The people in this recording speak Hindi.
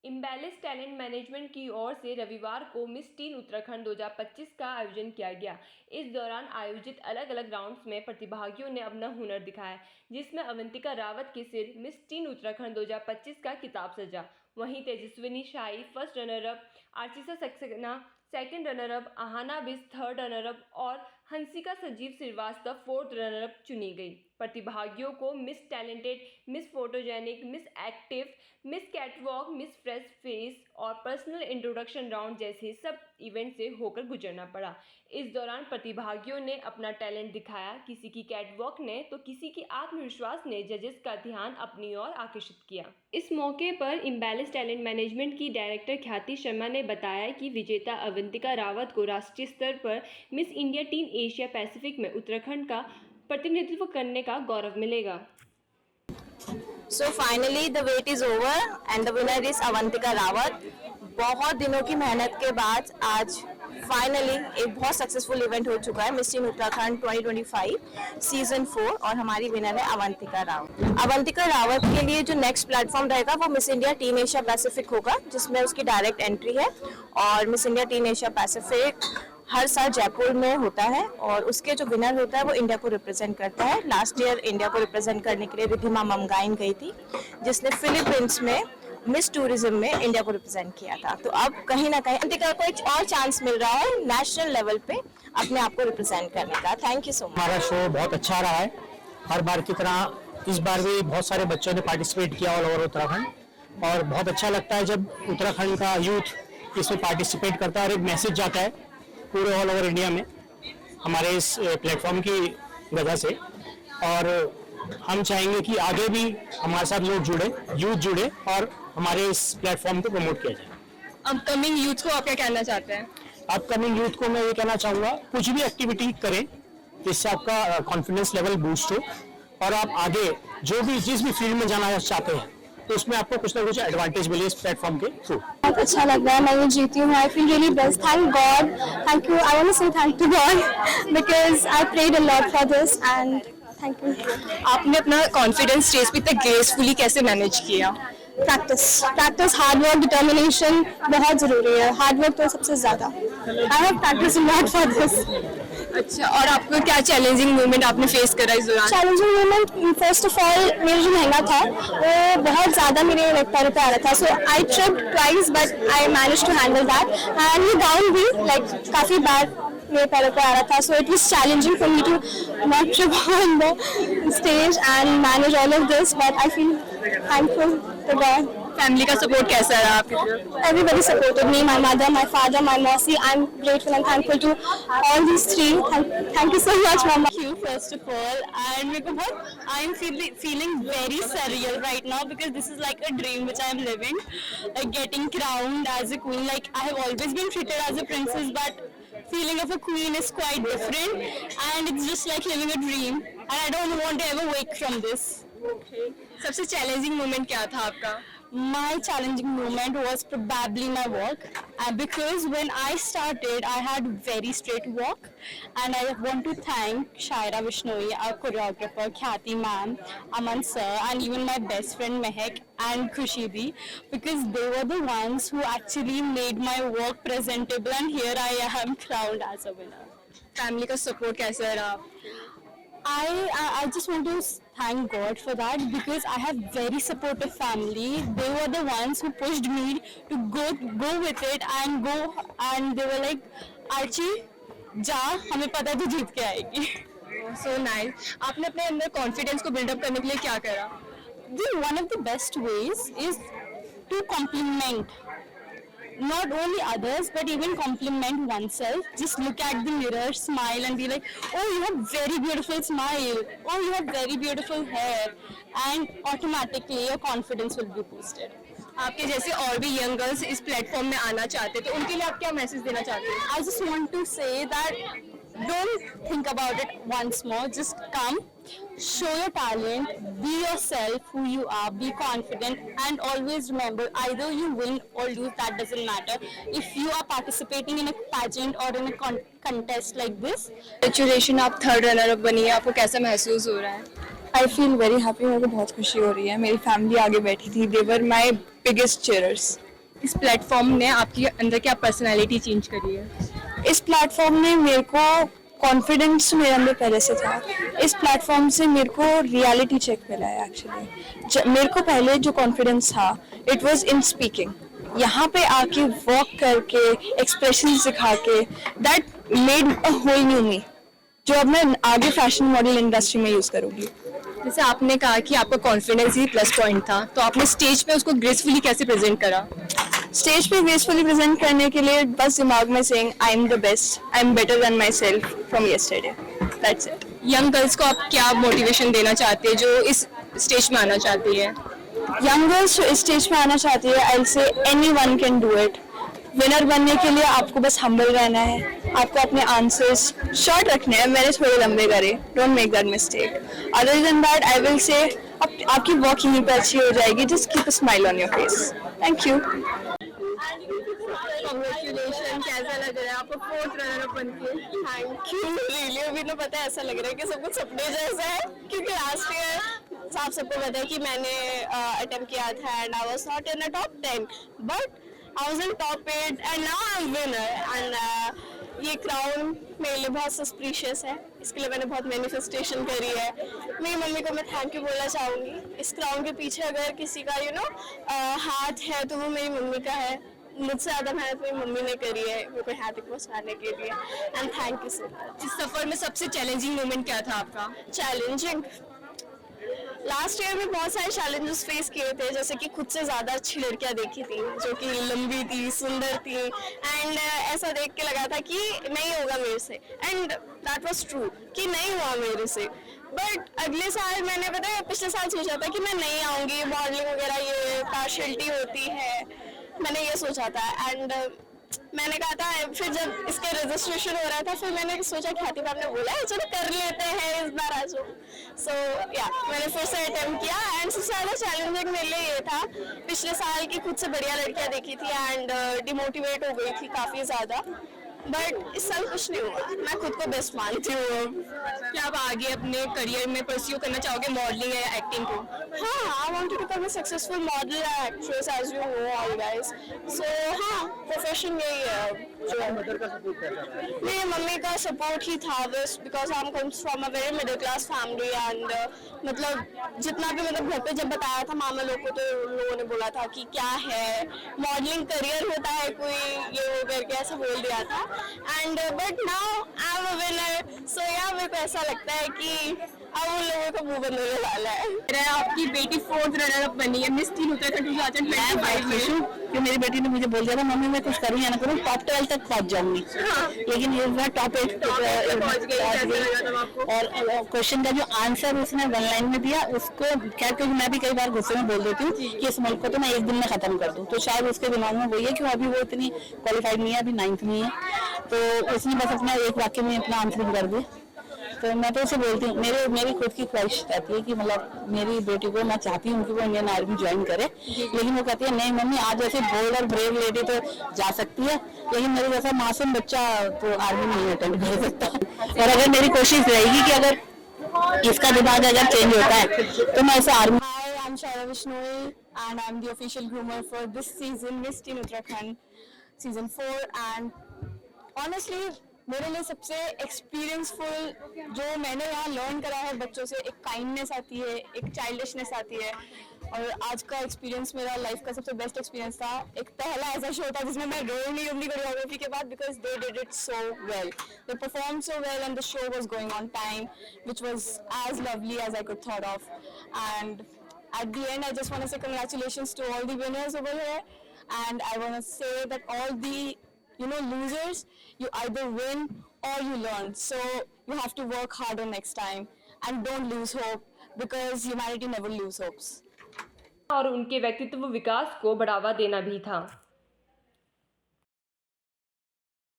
इम्बैलेंस टैलेंट मैनेजमेंट की ओर से रविवार को मिस टीन उत्तराखंड 2025 का आयोजन किया गया। इस दौरान आयोजित अलग अलग राउंड्स में प्रतिभागियों ने अपना हुनर दिखाया, जिसमें अवंतिका रावत के सिर मिस टीन उत्तराखंड 2025 का खिताब सजा। वहीं Tejaswini Shahi first runner up, Archisa Saxena second runner up, Aahana बिस थर्ड रनर अप और Hansika Sanjeev Srivastava fourth runner up चुनी गई। प्रतिभागियों को miss talented, miss photogenic, miss active, miss catwalk, miss fresh face और पर्सनल इंट्रोडक्शन राउंड जैसे सब इवेंट से होकर गुजरना पड़ा। इस दौरान प्रतिभागियों ने अपना टैलेंट दिखाया। किसी की कैटवॉक ने तो किसी की आत्मविश्वास ने जजेस का ध्यान अपनी ओर आकर्षित किया। इस मौके पर इम्बैलेंस टैलेंट मैनेजमेंट की डायरेक्टर ख्याति शर्मा ने बताया कि विजेता अवंतिका रावत को राष्ट्रीय स्तर पर miss India teen Asia Pacific में उत्तराखंड का प्रतिनिधित्व करने का गौरव मिलेगा। So finally the wait is over and the winner is Avantika Rawat. बहुत दिनों की मेहनत के बाद आज फाइनली एक बहुत सक्सेसफुल इवेंट हो चुका है मिस टीन उत्तराखंड 2025 सीजन 4 और हमारी विनर है अवंतिका रावत। अवंतिका रावत के लिए जो नेक्स्ट प्लेटफॉर्म रहेगा वो miss India teen Asia Pacific होगा, जिसमें उसकी डायरेक्ट एंट्री है। और miss India teen Asia Pacific हर साल जयपुर में होता है और उसके जो विनर होता है वो इंडिया को रिप्रेजेंट करता है। लास्ट ईयर इंडिया को रिप्रेजेंट करने के लिए रिद्धिमा ममगाइन गई थी, जिसने फिलीपींस में मिस टूरिज्म में इंडिया को रिप्रेजेंट किया था। तो अब कहीं ना कहीं अवंतिका को एक और चांस मिल रहा है नेशनल लेवल पे अपने आप को रिप्रेजेंट करने का। Thank you so much. हमारा शो बहुत अच्छा रहा है, हर बार की तरह इस बार भी बहुत सारे बच्चों ने पार्टिसिपेट किया ऑल ओवर उत्तराखंड और बहुत अच्छा लगता है जब उत्तराखंड का यूथ इसमें पार्टिसिपेट करता है और एक मैसेज जाता है पूरे ऑल ओवर इंडिया में हमारे इस प्लेटफॉर्म की वजह से। और हम चाहेंगे कि आगे भी हमारे साथ लोग जुड़े, यूथ जुड़े और हमारे इस प्लेटफॉर्म को प्रमोट किया जाए। अपकमिंग यूथ को आप क्या कहना चाहते हैं? अपकमिंग यूथ को मैं ये कहना चाहूँगा कुछ भी एक्टिविटी करें जिससे आपका कॉन्फिडेंस लेवल बूस्ट हो और आप आगे जिस भी फील्ड में जाना चाहते हैं तो उसमें आपको कुछ ना कुछ एडवांटेज मिले इस प्लेटफॉर्म के थ्रू। बहुत अच्छा लग रहा है, मैं ये जीती हूँ। I feel really blessed, thank God, thank you. I want to say thank to God because I prayed a lot for this and thank you. आपने अपना कॉन्फिडेंस स्टेज पे इतना ग्रेसफुली कैसे मैनेज किया? प्रैक्टिस, हार्ड वर्क, डिटर्मिनेशन बहुत जरूरी है। हार्ड वर्क तो सबसे ज्यादा। I have practice a lot for this. अच्छा, और आपको क्या चैलेंजिंग मोमेंट आपने फेस करा इस दौरान? Challenging moment first of all मेरा जो लहंगा था वो बहुत ज़्यादा मेरे लेग पैरों पे आ रहा था। So I tripped twice but I manage to handle that and ये डाउन भी लाइक काफ़ी बार मेरे पैरों पे आ रहा था। So it was challenging for me to not trip on the stage and manage all of this, but I feel thankful to God. Family का सपोर्ट कैसा रहा आपके? Everybody supported me, my mother, my father, my Mossy. I'm grateful and thankful to all these three. Thank you so much, Mama. Thank you first of all, and मेरे को बहुत I'm feeling very surreal right now because this is like a dream which I'm living, like getting crowned as a queen. Like I have always been treated as a princess, but feeling of a queen is quite different, and it's just like living a dream, and I don't want to ever wake from this. Okay. सबसे challenging moment क्या था आपका? My challenging moment was probably my walk, because when I started, I had very straight walk, and I want to thank Shaira Vishnoi, our choreographer, Khyati ma'am, Aman sir, and even my best friend Mehak and Khushi Di, because they were the ones who actually made my walk presentable, and here I am crowned as a winner. Family का सपोर्ट कैसा रहा? I just want to thank God for that because I have very supportive family. They were the ones who pushed me to go with it and they were like, Archie, जा, हमें पता है तू जीत के आएगी। So nice. आपने अपने अंदर कॉन्फिडेंस को बिल्डअप करने के लिए क्या करा? One of the best ways is to compliment not only others but even compliment oneself. Just look at the mirror, smile and be like, oh, you have very beautiful smile, oh, you have very beautiful hair, and automatically your confidence will be boosted. आपके जैसे और भी यंग गर्ल्स इस प्लेटफॉर्म में आना चाहते हैं तो उनके लिए आप क्या मैसेज देना चाहते हैं? I just want to say that don't think about it once more, just come, show your talent, be yourself, who you are, be confident, and always remember, either you win or lose, that doesn't matter. If you are participating in a pageant or in a contest like this, Congratulations, आप थर्ड रनर अप बनी है, आपको कैसा महसूस हो रहा है? आई फील वेरी हैप्पी, मेरे को बहुत खुशी हो रही है। मेरी फैमिली आगे बैठी थी, दे वर माई बिगेस्ट चीयर्स। इस प्लेटफॉर्म ने आपकी अंदर क्या पर्सनालिटी चेंज करी है? इस प्लेटफॉर्म ने मेरे को कॉन्फिडेंस मेरे अंदर पहले से था। इस प्लेटफॉर्म से मेरे को रियलिटी चेक मिला है एक्चुअली। मेरे को पहले जो कॉन्फिडेंस था इट वाज इन स्पीकिंग। यहाँ पे आके वॉक करके एक्सप्रेशंस दिखा के that made a whole new me, जो अब मैं आगे फैशन मॉडल इंडस्ट्री में यूज करूँगी। जैसे आपने कहा कि आपका कॉन्फिडेंस ही प्लस पॉइंट था, तो आपने स्टेज पे उसको ग्रेसफुली कैसे प्रेजेंट करा? स्टेज पे ग्रेसफुली प्रेजेंट करने के लिए बस दिमाग में saying I am the best, I am better than my self from yesterday, that's it. Young girls को आप क्या मोटिवेशन देना चाहते हैं जो इस स्टेज में आना चाहती है? यंग गर्ल्स जो इस स्टेज में आना चाहती है, I will say anyone can do it. Winner बनने के लिए आपको बस हम्बल रहना है, आपको अपने आंसर्स शॉर्ट रखने हैं। मैंने थोड़े लंबे करे, don't make that mistake. Other than that I will say आपकी वॉक यहीं पर अच्छी हो जाएगी। Just keep a smile on your face. Thank you. Congratulation, कैसा लग रहा है आपको फोर्थ रनर अप बनके? Thank you. रियली अभी तो पता है, ऐसा लग रहा है कि सब कुछ सपने जैसा है, क्योंकि लास्ट ईयर आप सबको पता है कि मैंने अटेम्प्ट किया था and I was not in the top 10, but I was in top 8 and now I M winner. And ये क्राउन मेरे लिए बहुत सस्प्रिशियस है, इसके लिए मैंने बहुत मैनिफेस्टेशन करी है। मेरी मम्मी को मैं थैंक यू बोलना चाहूँगी। इस क्राउन के पीछे अगर किसी का हाथ है तो वो मेरी मम्मी का है। मुझसे ज़्यादा मेहनत मेरी मम्मी ने करी है मेरे को यहाँ तक पहुँचाने के लिए, and thank you so much. इस सफर में सबसे चैलेंजिंग मोमेंट क्या था आपका? चैलेंजिंग, लास्ट ईयर में बहुत सारे चैलेंजेस फेस किए थे, जैसे कि खुद से ज़्यादा अच्छी लड़कियां देखी थी जो कि लंबी थी, सुंदर थी, एंड ऐसा देख के लगा था कि नहीं होगा मेरे से, एंड दैट वाज ट्रू कि नहीं हुआ मेरे से। बट अगले साल मैंने पता है पिछले साल सोचा था कि मैं नहीं आऊँगी, मॉडलिंग वगैरह ये पार्शियलिटी होती है, मैंने ये सोचा था। एंड मैंने कहा था, फिर जब इसके रजिस्ट्रेशन हो रहा था फिर मैंने सोचा ख्याति मैम ने बोला है चलो कर लेते हैं इस बार आज। सो या मैंने फिर से अटेम्प्ट किया, एंड सबसे ज़्यादा चैलेंजिंग मेरे लिए ये था, पिछले साल की खुद से बढ़िया लड़कियां देखी थी एंड डिमोटिवेट हो गई थी काफ़ी ज़्यादा, बट इस साल कुछ नहीं हुआ। मैं खुद को बेस्ट मानती हूँ। क्या आप आगे अपने करियर में परस्यू करना चाहोगे मॉडलिंग या एक्टिंग को? हाँ, I want to become a successful model या actress as you know all guys. So हाँ, प्रोफेशन यही है। मेरी मम्मी का सपोर्ट ही था बस, because I am comes from a very middle class family, and मतलब जितना भी मतलब घर पे जब बताया था मामा लोग को तो लोगों ने बोला था कि क्या है मॉडलिंग करियर होता है कोई, ये वो करके ऐसा बोल दिया था। And but now I am a winner, so या मेरे को ऐसा लगता है कि अब उन लोगों का मुंह बंद होने वाला है। आपकी बेटी फोर्थ रनर अप बनी है मिस टीन उत्तराखंड 2025 में। कि मेरी बेटी ने मुझे बोल दिया था मम्मी मैं कुछ करूँ या ना करूँ टॉप 12 तक पहुंच जाऊंगी, लेकिन ये मैं टॉप 8 पहुंच गई। कैसा लगा तब आपको? और क्वेश्चन का जो आंसर उसने 1 लाइन में दिया उसको खैर, क्योंकि मैं भी कई बार गुस्से में बोल देती हूँ कि इस मुल्क को तो मैं 1 दिन में खत्म कर दूँ, तो शायद उसके दिमाग में वही है कि अभी वो इतनी क्वालिफाइड नहीं है, अभी 9th में है, तो उसने बस अपना एक वाक्य में अपना आंसर कर दिया। तो मैं तो उसे बोलती हूँ, मेरी खुद की ख्वाहिश रहती है कि मतलब मेरी बेटी को मैं चाहती हूँ कि वो इंडियन आर्मी ज्वाइन करे, लेकिन वो कहती है नहीं मम्मी आज जैसे बोल्ड और ब्रेव लेडी तो जा सकती है, लेकिन मेरे जैसा मासूम बच्चा तो आर्मी नहीं अटेंड कर सकता। और अगर मेरी कोशिश रहेगी कि अगर इसका दिमाग अगर चेंज होता है तो मैं इसे army. Hi, I'm Shaira Vishnoy and I'm the official groomer for this season Miss Teen Uttarakhand season 4, and honestly मेरे लिए सबसे एक्सपीरियंसफुल जो मैंने यहाँ लर्न करा है बच्चों से, एक काइंडनेस आती है, एक चाइल्डिशनेस आती है, और आज का एक्सपीरियंस मेरा लाइफ का सबसे बेस्ट एक्सपीरियंस था। एक पहला ऐसा शो था जिसमें मैं रो नहीं अपनी कोरियोग्राफी के बाद, because they did it so well, they perform so well and the show was going on time which was as lovely as I could thought of. And at the end I just want to say congratulations to all the winners over here, and I want to say that all the losers, you either win or you learn, so you have to work harder next time and don't lose hope because humanity never lose hopes. और उनके व्यक्तित्व विकास को बढ़ावा देना भी था।